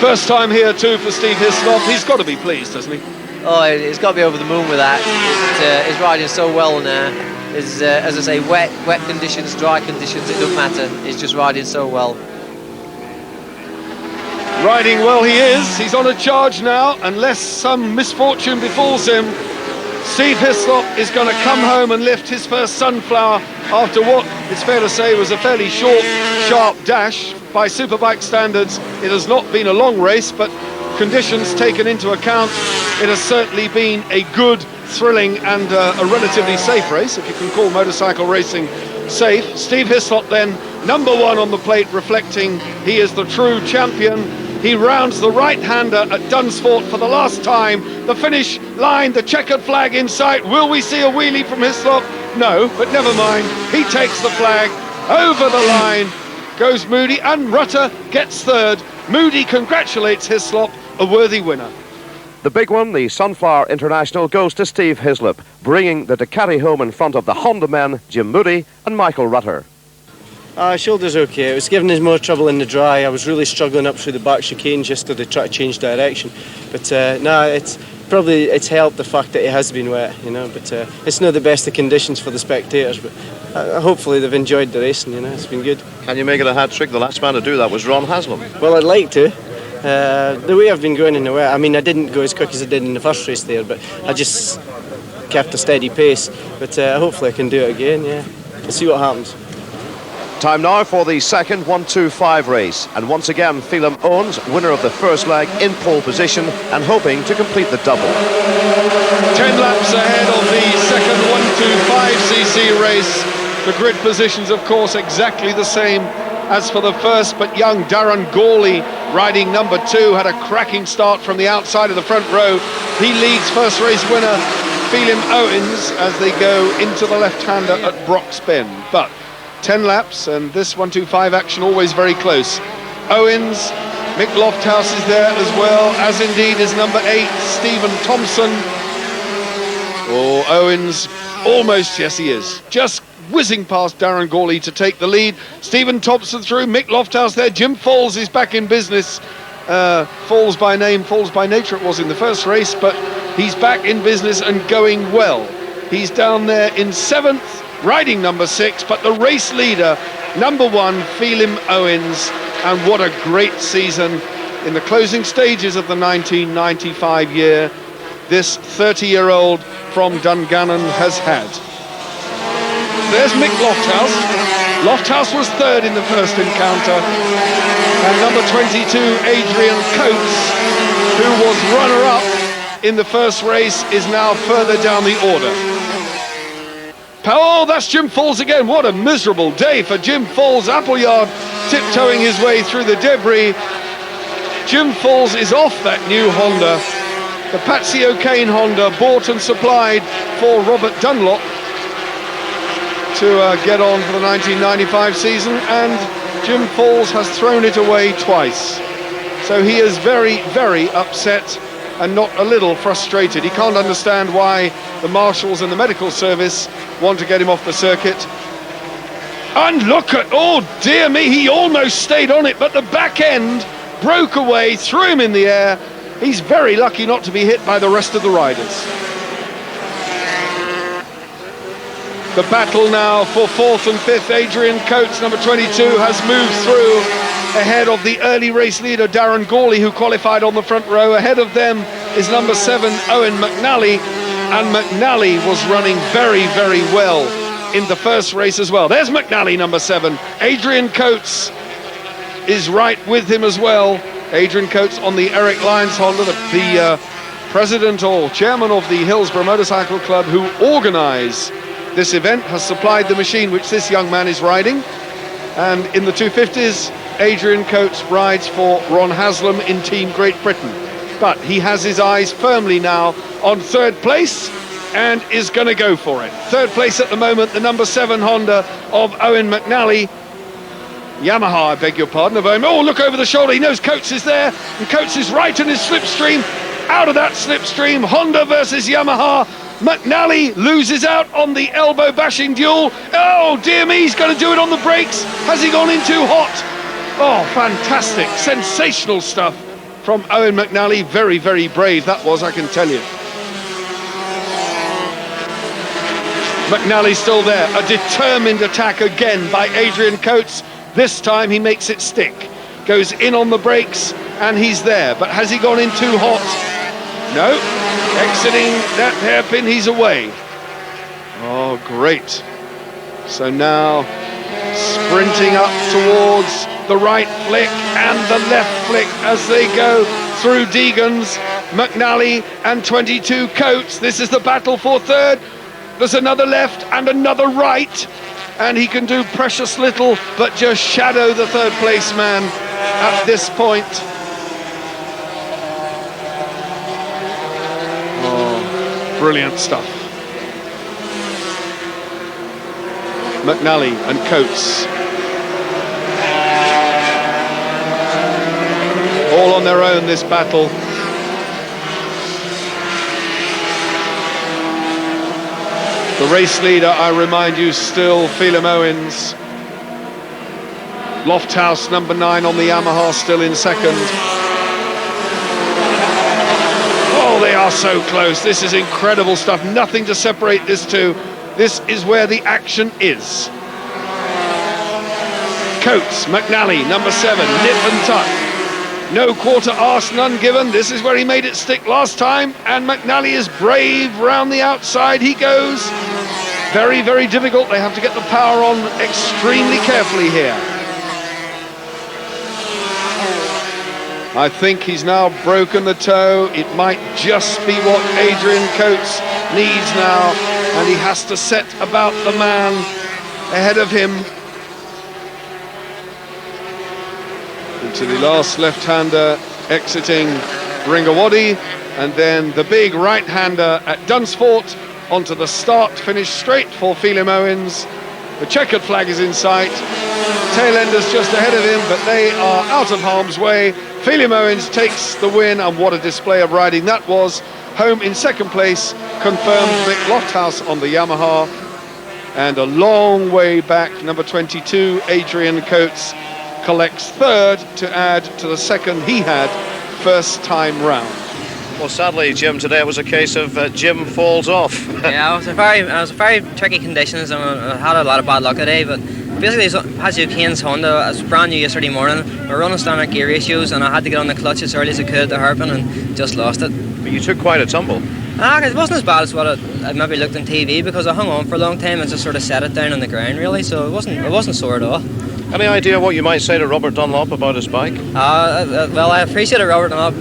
First time here too for Steve Hislop. He's got to be pleased, doesn't he? Oh, he's got to be over the moon with that. He's riding so well now. As I say, wet conditions, dry conditions, it doesn't matter. He's just riding so well. Riding well he is. He's on a charge now, unless some misfortune befalls him. Steve Hislop is going to come home and lift his first Sunflower after what, it's fair to say, was a fairly short, sharp dash. By Superbike standards, it has not been a long race, but conditions taken into account, it has certainly been a good, thrilling and a relatively safe race, if you can call motorcycle racing safe. Steve Hislop then, number 1 on the plate, reflecting he is the true champion. He rounds the right-hander at Dunsfort for the last time. The finish line, the checkered flag in sight. Will we see a wheelie from Hislop? No, but never mind. He takes the flag over the line. Goes Moody, and Rutter gets third. Moody congratulates Hislop, a worthy winner. The big one, the Sunflower International, goes to Steve Hislop, bringing the Ducati home in front of the Honda men, Jim Moody and Michael Rutter. Shoulder's okay. It was giving us more trouble in the dry. I was really struggling up through the back chicanes yesterday, trying to change direction. But it's helped the fact that it has been wet, But it's not the best of conditions for the spectators. But hopefully they've enjoyed the racing, It's been good. Can you make it a hat trick? The last man to do that was Ron Haslam. Well, I'd like to. The way I've been going in the wet, I mean, I didn't go as quick as I did in the first race there, but I just kept a steady pace. But hopefully I can do it again, yeah. We'll see what happens. Time now for the second 1-2-5 race, and once again Phelim Owens, winner of the first leg, in pole position and hoping to complete the double. 10 laps ahead of the second 125cc race. The grid positions, of course, exactly the same as for the first, but young Darren Gawley, riding number 2, had a cracking start from the outside of the front row. He leads first race winner Phelim Owens as they go into the left-hander at Brock's Bend. But 10 laps, and this 1-2-5 action always very close. Owens, Mick Lofthouse is there as well, as indeed is number 8, Stephen Thompson. Oh, Owens, almost, yes he is, just whizzing past Darren Gawley to take the lead. Stephen Thompson through, Mick Lofthouse there, Jim Falls is back in business. Falls by name, Falls by nature it was in the first race, but he's back in business and going well. He's down there in 7th, riding number 6, but the race leader, number 1, Phelim Owens, and what a great season in the closing stages of the 1995 year this 30-year-old from Dungannon has had. There's Mick Lofthouse. Lofthouse was 3rd in the first encounter, and number 22, Adrian Coates, who was runner-up in the first race, is now further down the order. Oh, that's Jim Falls again. What a miserable day for Jim Falls. Appleyard tiptoeing his way through the debris. Jim Falls is off that new Honda, the Patsy O'Kane Honda, bought and supplied for Robert Dunlop to get on for the 1995 season, and Jim Falls has thrown it away twice. So he is very, very upset and not a little frustrated. He can't understand why the marshals and the medical service want to get him off the circuit. And look at, oh dear me, he almost stayed on it, but the back end broke away, threw him in the air. He's very lucky not to be hit by the rest of the riders. The battle now for 4th and 5th. Adrian Coates, number 22, has moved through ahead of the early race leader, Darren Gawley, who qualified on the front row. Ahead of them is number 7, Owen McNally, and McNally was running very, very well in the first race as well. There's McNally, number 7. Adrian Coates is right with him as well. Adrian Coates on the Eric Lyons Honda, the president or chairman of the Hillsborough Motorcycle Club, who organise this event has supplied the machine which this young man is riding. And in the 250s, Adrian Coates rides for Ron Haslam in Team Great Britain. But he has his eyes firmly now on third place and is going to go for it. Third place at the moment, the number 7 Honda of Owen McNally. Yamaha, I beg your pardon, of Owen. Oh, look over the shoulder, he knows Coates is there, and Coates is right in his slipstream. Out of that slipstream, Honda versus Yamaha. McNally loses out on the elbow bashing duel. Oh dear me, he's going to do it on the brakes. Has he gone in too hot? Oh, fantastic, sensational stuff from Owen McNally. Very, very brave that was, I can tell you. McNally's still there. A determined attack again by Adrian Coates. This time he makes it stick. Goes in on the brakes and he's there. But has he gone in too hot? No. Exiting that hairpin, he's away. Oh, great. So now sprinting up towards the right flick and the left flick as they go through Deegan's. McNally and 22 Coates. This is the battle for third. There's another left and another right, and he can do precious little but just shadow the third place man at this point. Oh, brilliant stuff. McNally and Coates all on their own this battle. The race leader, I remind you, still Phelim Owens. Lofthouse, number 9 on the Yamaha, still in second. Oh, they are so close. This is incredible stuff. Nothing to separate this two. This is where the action is. Coates, McNally, number 7, nip and tuck. No quarter arse, none given. This is where he made it stick last time, and McNally is brave round the outside. He goes. Very, very difficult. They have to get the power on extremely carefully here. I think he's now broken the toe. It might just be what Adrian Coates needs now, and he has to set about the man ahead of him. To the last left-hander exiting Ringawadi, and then the big right-hander at Dunsfort onto the start finish straight for Phelim Owens. The checkered flag is in sight. Tail-enders just ahead of him, but they are out of harm's way. Phelim Owens takes the win, and what a display of riding that was. Home in second place, confirmed Mick Lofthouse on the Yamaha, and a long way back, number 22, Adrian Coates, collects third to add to the second he had first time round. Well, sadly, Jim, today it was a case of Jim falls off. Yeah, it was very tricky conditions, and I had a lot of bad luck today, but basically Hazu Kane's Honda, it was brand new yesterday morning. We were running standard gear ratios and I had to get on the clutch as early as I could at the hairpin and just lost it. But you took quite a tumble. It wasn't as bad as what I maybe looked on TV, because I hung on for a long time and just sort of set it down on the ground really, so it wasn't sore at all. Any idea what you might say to Robert Dunlop about his bike? Well, I appreciated Robert Dunlop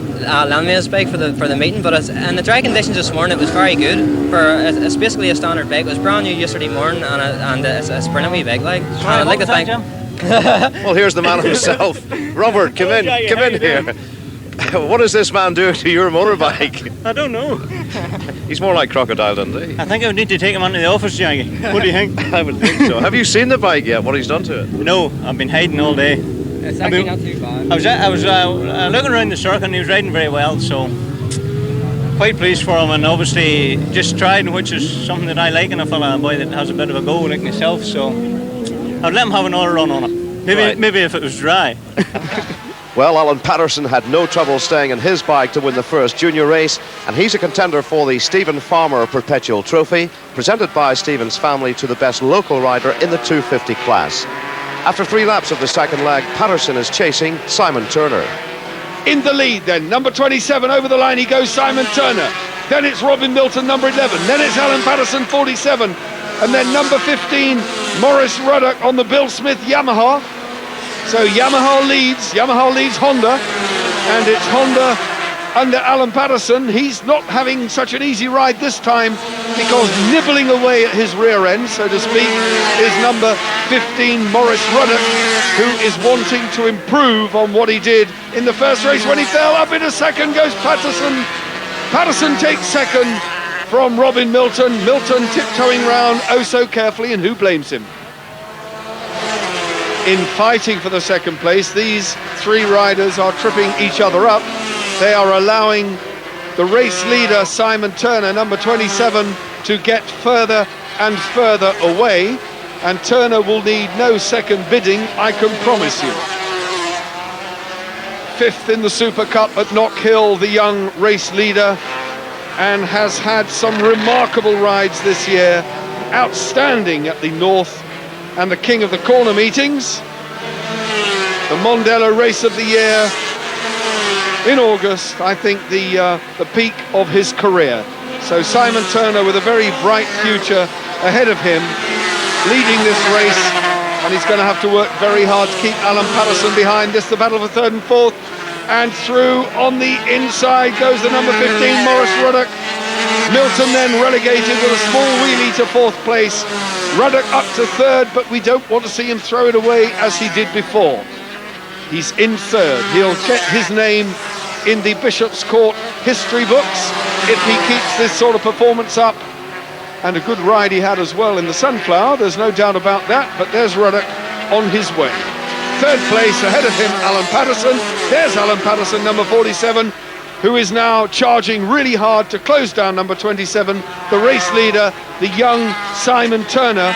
lending me his bike for the meeting, but in the dry conditions this morning it was very good. It's basically a standard bike. It was brand new yesterday morning, and it's a brilliant wee bike. I'd like to thank him. Well, here's the man himself. Robert, come in here. What is this man doing to your motorbike? I don't know. He's more like Crocodile Dundee. I think I would need to take him into the office, Jackie. What do you think? I would think so. Have you seen the bike yet? What he's done to it? No, I've been hiding all day. It's actually not too bad. I was looking around the circuit and he was riding very well, so quite pleased for him, and obviously just tried, which is something that I like in a fella, a boy that has a bit of a go like myself, so I'd let him have another run on it. Maybe if it was dry. Well, Alan Patterson had no trouble staying in his bike to win the first junior race, and he's a contender for the Stephen Farmer Perpetual Trophy, presented by Stephen's family to the best local rider in the 250 class. After 3 laps of the second leg, Patterson is chasing Simon Turner. In the lead then, number 27 over the line, he goes Simon Turner. Then it's Robin Milton, number 11. Then it's Alan Patterson, 47. And then number 15, Maurice Ruddock on the Bill Smith Yamaha. So Yamaha leads Honda, and it's Honda under Alan Patterson. He's not having such an easy ride this time because nibbling away at his rear end, so to speak, is number 15, Maurice Ruddock, who is wanting to improve on what he did in the first race when he fell. Up into second goes Patterson. Patterson takes second from Robin Milton. Milton tiptoeing round oh so carefully, and who blames him? In fighting for the second place, these three riders are tripping each other up. They are allowing the race leader, Simon Turner, number 27, to get further and further away, and Turner will need no second bidding, I can promise you. Fifth in the Super Cup at Knock Hill, the young race leader, and has had some remarkable rides this year. Outstanding at the North and the King of the Corner meetings. The Mondello Race of the Year in August, I think the peak of his career. So Simon Turner with a very bright future ahead of him, leading this race, and he's going to have to work very hard to keep Alan Patterson behind. This the battle for third and fourth, and through on the inside goes the number 15, Maurice Ruddock. Milton then relegated with a small wheelie to fourth place. Ruddock up to third, but we don't want to see him throw it away as he did before. He's in third. He'll get his name in the Bishop's Court history books if he keeps this sort of performance up. And a good ride he had as well in the Sunflower, there's no doubt about that, but there's Ruddock on his way. Third place ahead of him, Alan Patterson. There's Alan Patterson, number 47, who is now charging really hard to close down number 27, the race leader, the young Simon Turner,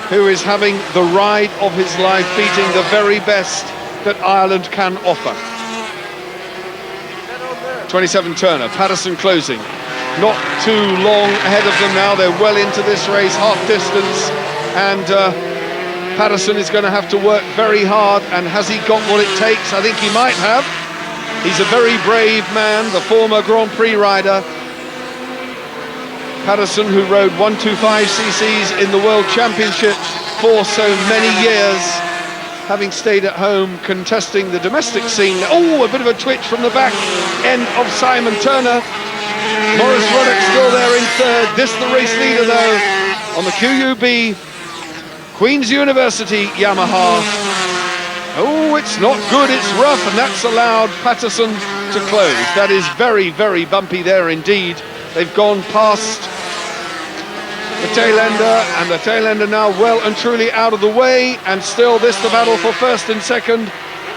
who is having the ride of his life, beating the very best that Ireland can offer. 27 Turner, Patterson closing. Not too long ahead of them now, they're well into this race, half distance, and Patterson is going to have to work very hard, and has he got what it takes? I think he might have. He's a very brave man, the former Grand Prix rider. Patterson, who rode 125cc's in the World Championships for so many years, having stayed at home contesting the domestic scene. Oh, a bit of a twitch from the back end of Simon Turner. Maurice Ruddock still there in third. This the race leader though on the QUB Queen's University Yamaha. Oh, it's not good, it's rough, and that's allowed Patterson to close. That is very, very bumpy there indeed. They've gone past the tail ender, and the tail ender now well and truly out of the way, and still this the battle for first and second.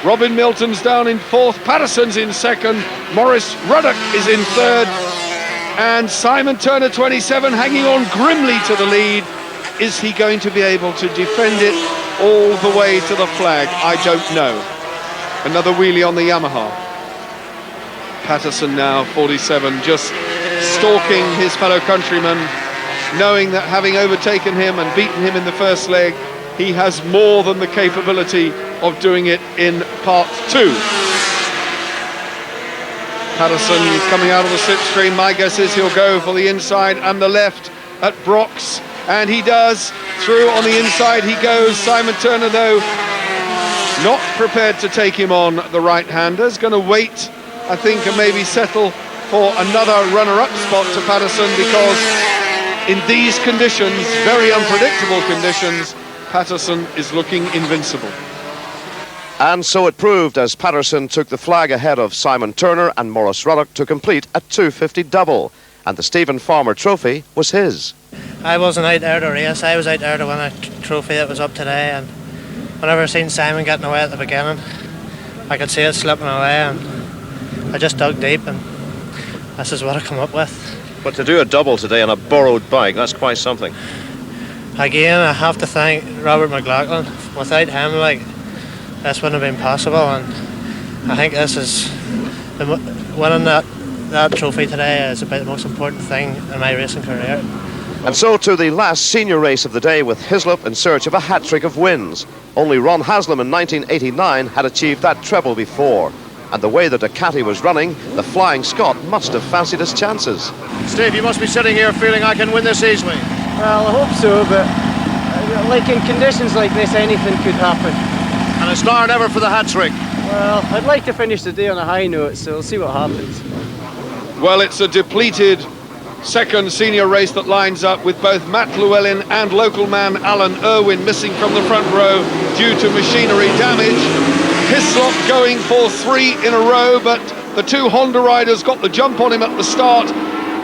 Robin Milton's down in fourth, Patterson's in second, Maurice Ruddock is in third, and Simon Turner, 27, hanging on grimly to the lead. Is he going to be able to defend it all the way to the flag? I don't know. Another wheelie on the Yamaha. Patterson now, 47, just stalking his fellow countryman, knowing that having overtaken him and beaten him in the first leg, he has more than the capability of doing it in part two. Patterson coming out of the slipstream. My guess is he'll go for the inside and the left at Brock's, and he does. Through on the inside he goes. Simon Turner, though, not prepared to take him on, the right-hander's going to wait, I think, and maybe settle for another runner-up spot to Patterson, because in these conditions, very unpredictable conditions, Patterson is looking invincible. And so it proved, as Patterson took the flag ahead of Simon Turner and Maurice Ruddock to complete a 250 double, and the Stephen Farmer trophy was his. I wasn't out there to race, I was out there to win a trophy that was up today, and whenever I seen Simon getting away at the beginning, I could see it slipping away, and I just dug deep, and this is what I come up with. But to do a double today on a borrowed bike, that's quite something. Again, I have to thank Robert McLaughlin. Without him, like, this wouldn't have been possible, and I think this is winning that trophy today is about the most important thing in my racing career. And so to the last senior race of the day, with Hislop in search of a hat-trick of wins. Only Ron Haslam in 1989 had achieved that treble before. And the way the Ducati was running, the Flying Scot must have fancied his chances. Steve, you must be sitting here feeling I can win this easily. Well, I hope so, but like in conditions like this, anything could happen. And it's now or never for the hat-trick. Well, I'd like to finish the day on a high note, so we'll see what happens. Well, it's a depleted second senior race that lines up with both Matt Llewellyn and local man Alan Irwin missing from the front row due to machinery damage. Hislop going for 3 in a row, but the 2 Honda riders got the jump on him at the start.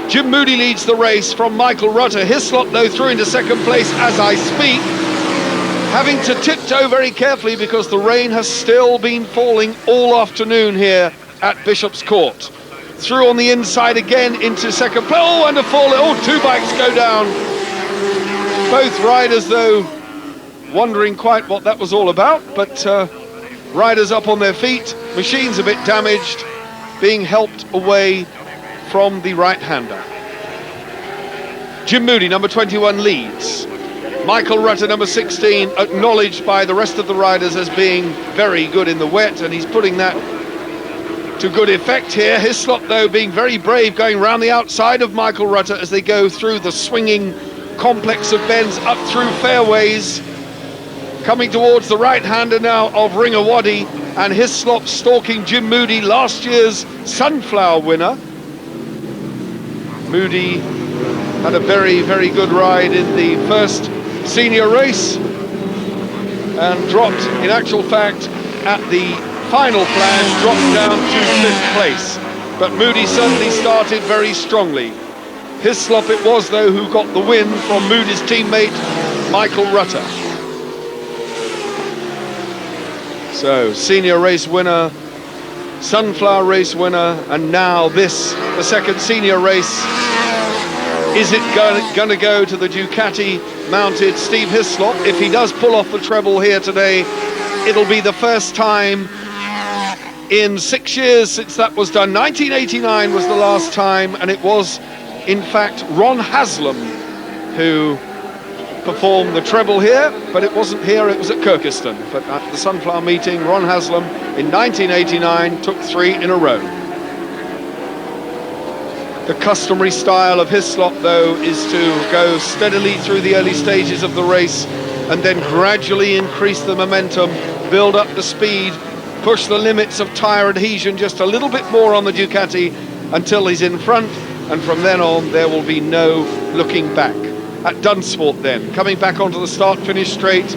Jim Moody leads the race from Michael Rutter. Hislop, though, through into second place as I speak, having to tiptoe very carefully because the rain has still been falling all afternoon here at Bishop's Court. Through on the inside again into second place. Oh, and a fall. Oh, 2 bikes go down. Both riders, though, wondering quite what that was all about, but riders up on their feet, machines a bit damaged, being helped away from the right-hander. Jim Moody, number 21, leads. Michael Rutter, number 16, acknowledged by the rest of the riders as being very good in the wet, and he's putting that to good effect here. Hislop, though, being very brave, going round the outside of Michael Rutter as they go through the swinging complex of bends up through fairways, coming towards the right-hander now of Ringawadi, and Hislop stalking Jim Moody, last year's Sunflower winner. Moody had a very, very good ride in the first senior race and dropped, in actual fact, at the final flash, dropped down to 5th place. But Moody certainly started very strongly. Hislop it was, though, who got the win from Moody's teammate, Michael Rutter. So, senior race winner, Sunflower race winner, and now this, the second senior race. Is it going to go to the Ducati-mounted Steve Hislop? If he does pull off the treble here today, it'll be the first time in 6 years since that was done. 1989 was the last time, and it was, in fact, Ron Haslam who performed the treble here, but it wasn't here, it was at Kyrgyzstan. But at the Sunflower meeting, Ron Haslam in 1989 took 3 in a row. The customary style of Hislop, though, is to go steadily through the early stages of the race and then gradually increase the momentum, build up the speed, push the limits of tyre adhesion just a little bit more on the Ducati until he's in front, and from then on there will be no looking back. At Dunsport then, coming back onto the start-finish straight,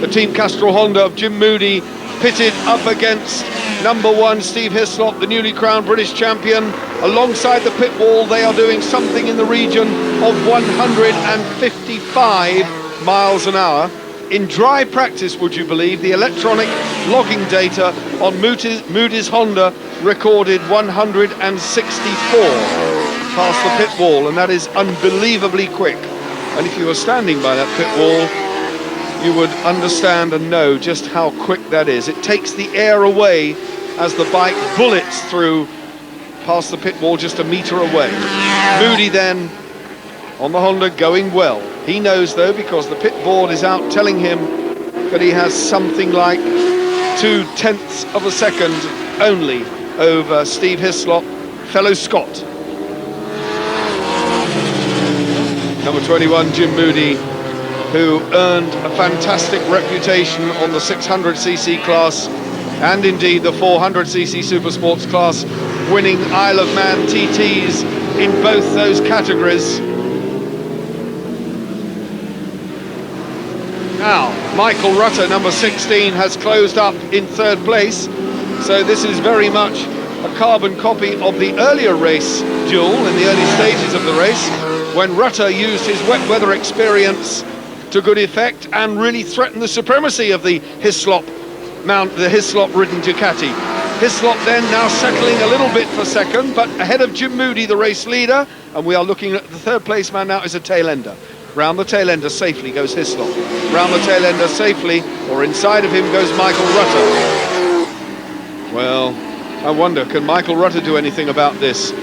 the Team Castrol Honda of Jim Moody pitted up against number 1 Steve Hislop, the newly crowned British champion. Alongside the pit wall, they are doing something in the region of 155 miles an hour. In dry practice, would you believe, the electronic logging data on Moody's Honda recorded 164 past the pit wall, and that is unbelievably quick. And if you were standing by that pit wall, you would understand and know just how quick that is. It takes the air away as the bike bullets through past the pit wall just a metre away. Moody then on the Honda going well. He knows, though, because the pit board is out telling him that he has something like 0.2 of a second only over Steve Hislop, fellow Scot. Number 21, Jim Moody, who earned a fantastic reputation on the 600cc class and indeed the 400cc Supersports class, winning Isle of Man TTs in both those categories. Now, Michael Rutter, number 16, has closed up in 3rd place, so this is very much a carbon copy of the earlier race duel in the early stages of the race, when Rutter used his wet weather experience to good effect and really threatened the supremacy of the Hislop ridden Ducati. Hislop then now settling a little bit for second, but ahead of Jim Moody, the race leader, and we are looking at the 3rd place man now is a tail ender. Round the tail ender safely goes Hislop. Round the tail ender safely, or inside of him goes Michael Rutter. Well, I wonder, can Michael Rutter do anything about this?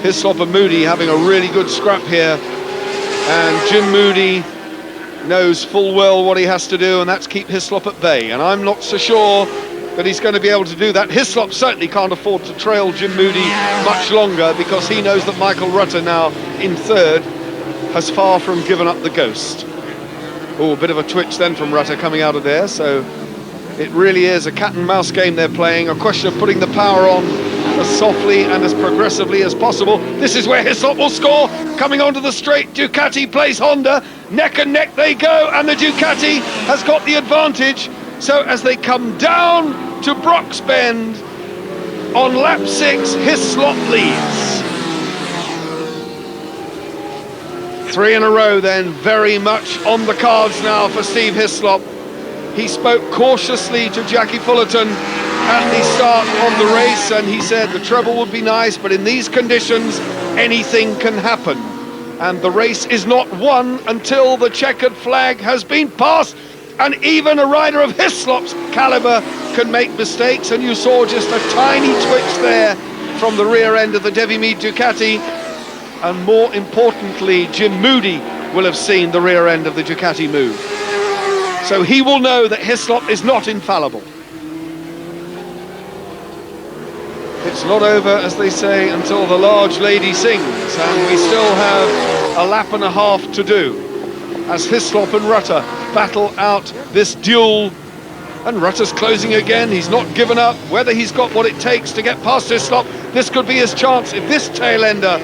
Hislop and Moody having a really good scrap here, and Jim Moody knows full well what he has to do, and that's keep Hislop at bay, and I'm not so sure that he's going to be able to do that. Hislop certainly can't afford to trail Jim Moody much longer, because he knows that Michael Rutter now in 3rd has far from given up the ghost. Oh, a bit of a twitch then from Rutter coming out of there, so it really is a cat and mouse game they're playing, a question of putting the power on as softly and as progressively as possible. This is where Hislop will score. Coming onto the straight, Ducati plays Honda. Neck and neck they go, and the Ducati has got the advantage. So as they come down to Brock's Bend, on lap 6, Hislop leads. 3 in a row then, very much on the cards now for Steve Hislop. He spoke cautiously to Jackie Fullerton at the start of the race, and he said the treble would be nice, but in these conditions, anything can happen. And the race is not won until the checkered flag has been passed. And even a rider of Hislop's caliber can make mistakes, and you saw just a tiny twitch there from the rear end of the Devi Mead Ducati. And more importantly, Jim Moody will have seen the rear end of the Ducati move. So he will know that Hislop is not infallible. It's not over, as they say, until the large lady sings, and we still have a lap and a half to do as Hislop and Rutter battle out this duel. And Rutter's closing again. He's not given up. Whether he's got what it takes to get past Hislop, this could be his chance if this tail ender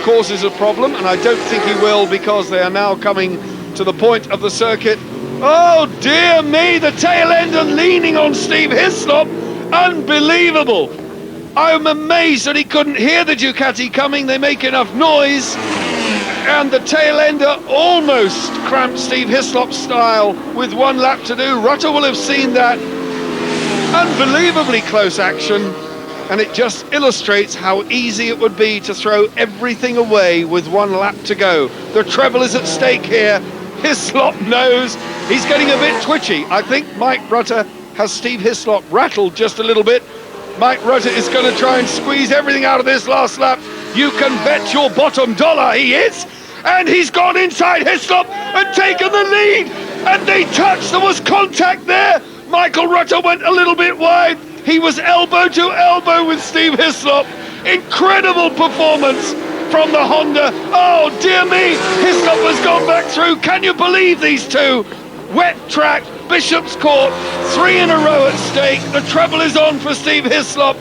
causes a problem, and I don't think he will, because they are now coming to the point of the circuit. Oh dear me, the tail ender leaning on Steve Hislop. Unbelievable. I'm amazed that he couldn't hear the Ducati coming. They make enough noise, and the tail ender almost cramped Steve Hislop's style with 1 lap to do. Rutter will have seen that. Unbelievably close action, and it just illustrates how easy it would be to throw everything away with 1 lap to go. The treble is at stake here. Hislop knows he's getting a bit twitchy. I think Mike Rutter has Steve Hislop rattled just a little bit. Mike Rutter is going to try and squeeze everything out of this last lap. You can bet your bottom dollar he is. And he's gone inside Hislop and taken the lead. And they touched. There was contact there. Michael Rutter went a little bit wide. He was elbow to elbow with Steve Hislop. Incredible performance from the Honda. Oh dear me, Hislop has gone back through. Can you believe these two? Wet track, Bishop's Court, 3 in a row at stake. The treble is on for Steve Hislop,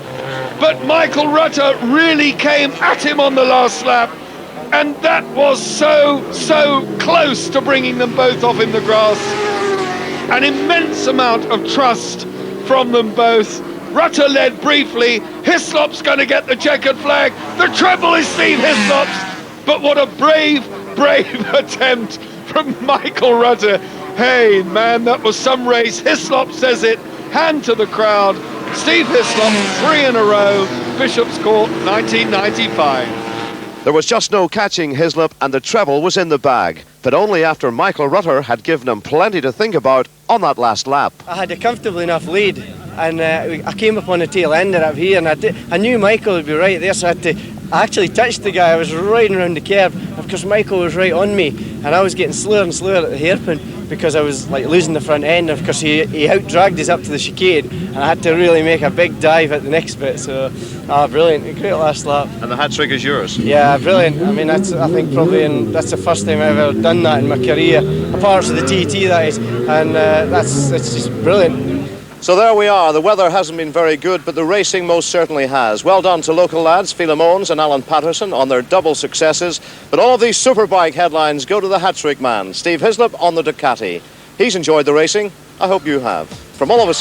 but Michael Rutter really came at him on the last lap, and that was so close to bringing them both off in the grass. An immense amount of trust from them both. Rutter led briefly. Hislop's going to get the checkered flag. The treble is Steve Hislop's, but what a brave attempt from Michael Rutter. Hey man, that was some race. Hislop says it. Hand to the crowd. Steve Hislop, 3 in a row. Bishop's Court, 1995. There was just no catching Hislop, and the treble was in the bag, but only after Michael Rutter had given him plenty to think about on that last lap. I had a comfortable enough lead, and I came up on the tail ender up here, and I knew Michael would be right there, so I actually touched the guy. I was riding around the curve. Of course, Michael was right on me, and I was getting slower and slower at the hairpin because I was like losing the front end. Of course, he out-dragged us up to the chicane, and I had to really make a big dive at the next bit. So, brilliant, a great last lap. And the hat trick is yours. Yeah, brilliant. I mean, I think that's the first time I've ever done that in my career, apart from the TT, that is, and it's just brilliant. So there we are. The weather hasn't been very good, but the racing most certainly has. Well done to local lads, Phelim Owens and Alan Patterson, on their double successes. But all of these superbike headlines go to the hat-trick man, Steve Hislop on the Ducati. He's enjoyed the racing. I hope you have. From all of us here